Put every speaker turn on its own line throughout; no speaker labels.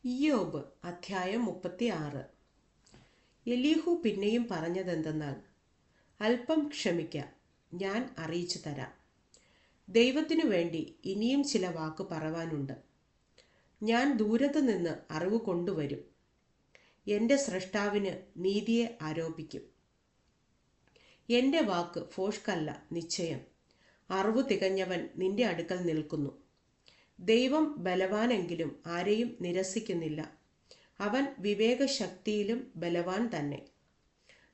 ഇയ്യോബ് അധ്യായം 36. എലീഹു പിന്നെയും പറഞ്ഞതെന്തെന്നാൽ, അല്പം ക്ഷമിക്ക, ഞാൻ അറിയിച്ചു തരാം. ദൈവത്തിനു വേണ്ടി ഇനിയും ചില വാക്ക് പറവാനുണ്ട്. ഞാൻ ദൂരത്ത് നിന്ന് അറിവ് കൊണ്ടുവരും. എൻ്റെ സ്രഷ്ടാവിന് നീതിയെ ആരോപിക്കും. എൻ്റെ വാക്ക് ഫോഷ്കല്ല, നിശ്ചയം. അറിവ് തികഞ്ഞവൻ നിന്റെ അടുക്കൽ നിൽക്കുന്നു. ദൈവം ബലവാനെങ്കിലും ആരെയും നിരസിക്കുന്നില്ല. അവൻ വിവേകശക്തിയിലും ബലവാൻ തന്നെ.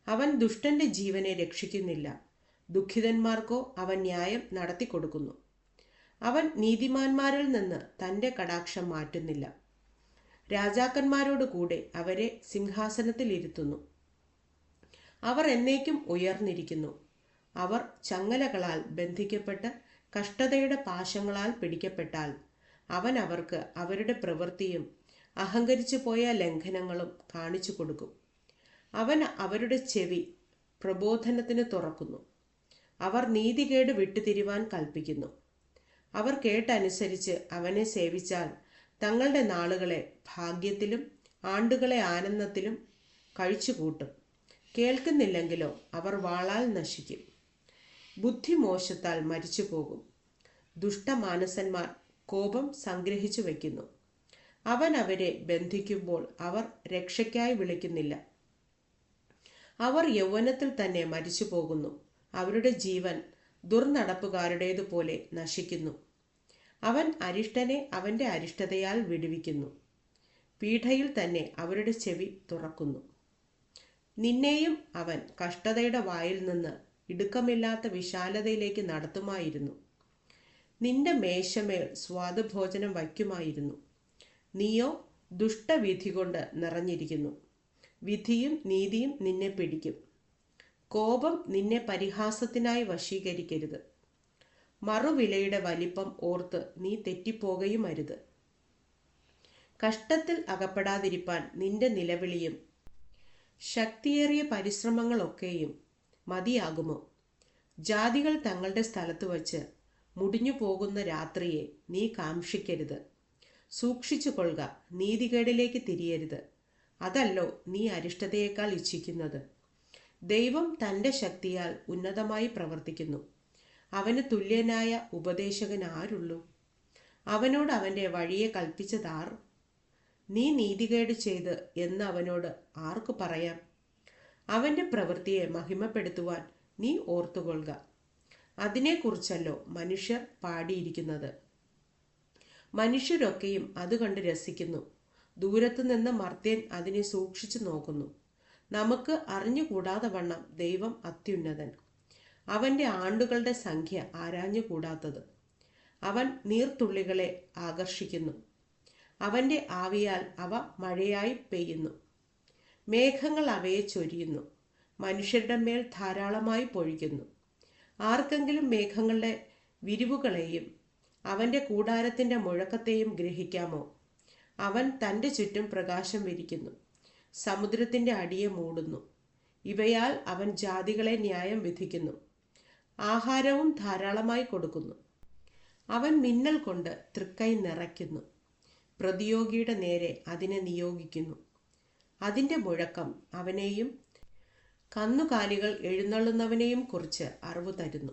അവൻ ദുഷ്ടന്റെ ജീവനെ രക്ഷിക്കുന്നില്ല. ദുഃഖിതന്മാർക്കോ അവൻ ന്യായം നടത്തിക്കൊടുക്കുന്നു. അവൻ നീതിമാന്മാരിൽ നിന്ന് തൻ്റെ കടാക്ഷം മാറ്റുന്നില്ല. രാജാക്കന്മാരോട് കൂടെ അവരെ സിംഹാസനത്തിൽ ഇരുത്തുന്നു. അവർ എന്നേക്കും ഉയർന്നിരിക്കുന്നു. അവർ ചങ്ങലകളാൽ ബന്ധിക്കപ്പെട്ട് കഷ്ടതയുടെ പാശങ്ങളാൽ പിടിക്കപ്പെട്ടാൽ അവൻ അവർക്ക് അവരുടെ പ്രവൃത്തിയും അഹങ്കരിച്ചു പോയ ലംഘനങ്ങളും കാണിച്ചു കൊടുക്കും. അവൻ അവരുടെ ചെവി പ്രബോധനത്തിന് തുറക്കുന്നു. അവർ നീതികേട് വിട്ടുതിരിവാൻ കൽപ്പിക്കുന്നു. അവർ കേട്ടനുസരിച്ച് അവനെ സേവിച്ചാൽ തങ്ങളുടെ നാളുകളെ ഭാഗ്യത്തിലും ആണ്ടുകളെ ആനന്ദത്തിലും കഴിച്ചുകൂട്ടും. കേൾക്കുന്നില്ലെങ്കിലോ അവർ വാളാൽ നശിക്കും. ബുദ്ധിമോശത്താൽ മരിച്ചു പോകും. ദുഷ്ടമാനസന്മാർ കോപം സംഗ്രഹിച്ചു വയ്ക്കുന്നു. അവൻ അവരെ ബന്ധിക്കുമ്പോൾ അവർ രക്ഷയ്ക്കായി വിളിക്കുന്നില്ല. അവർ യൗവനത്തിൽ തന്നെ മരിച്ചു പോകുന്നു. അവരുടെ ജീവൻ ദുർനടപ്പുകാരുടേതുപോലെ നശിക്കുന്നു. അവൻ അരിഷ്ടനെ അവൻ്റെ അരിഷ്ടതയാൽ വിടുവിക്കുന്നു. പീഠയിൽ തന്നെ അവരുടെ ചെവി തുറക്കുന്നു. നിന്നെയും അവൻ കഷ്ടതയുടെ വായിൽ നിന്ന് ഇടുക്കമില്ലാത്ത വിശാലതയിലേക്ക് നടത്തുമായിരുന്നു. നിന്റെ മേശമേൽ സ്വാദുഭോജനം വയ്ക്കുമായിരുന്നു. നീയോ ദുഷ്ടവിധി കൊണ്ട് നിറഞ്ഞിരിക്കുന്നു. വിധിയും നീതിയും നിന്നെ പിടിക്കും. കോപം നിന്നെ പരിഹാസത്തിനായി വശീകരിക്കരുത്. മറുവിലയുടെ വലിപ്പം ഓർത്ത് നീ തെറ്റിപ്പോകുകയും അരുത്. കഷ്ടത്തിൽ അകപ്പെടാതിരിപ്പാൻ നിന്റെ നിലവിളിയും ശക്തിയേറിയ പരിശ്രമങ്ങളൊക്കെയും മതിയാകുമോ? ജാതികൾ തങ്ങളുടെ സ്ഥലത്ത് വച്ച് മുടിഞ്ഞു പോകുന്ന രാത്രിയെ നീ കാംക്ഷിക്കരുത്. സൂക്ഷിച്ചു കൊള്ളുക, നീതികേടിലേക്ക് തിരിയരുത്. അതല്ലോ നീ അരിഷ്ടതയേക്കാൾ ഇച്ഛിക്കുന്നത്. ദൈവം തൻ്റെ ശക്തിയാൽ ഉന്നതമായി പ്രവർത്തിക്കുന്നു. അവന് തുല്യനായ ഉപദേശകൻ ആരുള്ളൂ? അവനോട് അവൻ്റെ വഴിയെ കൽപ്പിച്ചതാർ? നീ നീതികേട് ചെയ്ത് എന്ന് അവനോട് ആർക്ക് പറയാം? അവൻ്റെ പ്രവൃത്തിയെ മഹിമപ്പെടുത്തുവാൻ നീ ഓർത്തുകൊള്ളുക. അതിനെക്കുറിച്ചല്ലോ മനുഷ്യർ പാടിയിരിക്കുന്നത്. മനുഷ്യരൊക്കെയും അത് കണ്ട് രസിക്കുന്നു. ദൂരത്തു നിന്ന് മർത്യൻ അതിനെ സൂക്ഷിച്ചു നോക്കുന്നു. നമുക്ക് അറിഞ്ഞുകൂടാതെ വണ്ണം ദൈവം അത്യുന്നതൻ. അവൻ്റെ ആണ്ടുകളുടെ സംഖ്യ ആരാഞ്ഞുകൂടാത്തത്. അവൻ നീർത്തുള്ളികളെ ആകർഷിക്കുന്നു. അവൻ്റെ ആവിയാൽ അവ മഴയായി പെയ്യുന്നു. മേഘങ്ങൾ അവയെ ചൊരിയുന്നു. മനുഷ്യരുടെ മേൽ ധാരാളമായി പൊഴിക്കുന്നു. ആർക്കെങ്കിലും മേഘങ്ങളുടെ വിരിവുകളെയും അവൻ്റെ കൂടാരത്തിൻ്റെ മുഴക്കത്തെയും ഗ്രഹിക്കാമോ? അവൻ തൻ്റെ ചുറ്റും പ്രകാശം വിരിക്കുന്നു. സമുദ്രത്തിൻ്റെ അടിയെ മൂടുന്നു. ഇവയാൽ അവൻ ജാതികളെ ന്യായം വിധിക്കുന്നു. ആഹാരവും ധാരാളമായി കൊടുക്കുന്നു. അവൻ മിന്നൽ കൊണ്ട് തൃക്കൈ നിറയ്ക്കുന്നു. പ്രതിയോഗിയുടെ നേരെ അതിനെ നിയോഗിക്കുന്നു. അതിൻ്റെ മുഴക്കം അവനെയും കന്നുകാലികൾ എഴുന്നള്ളുന്നവനെയും കുറിച്ച് അറിവ് തരുന്നു.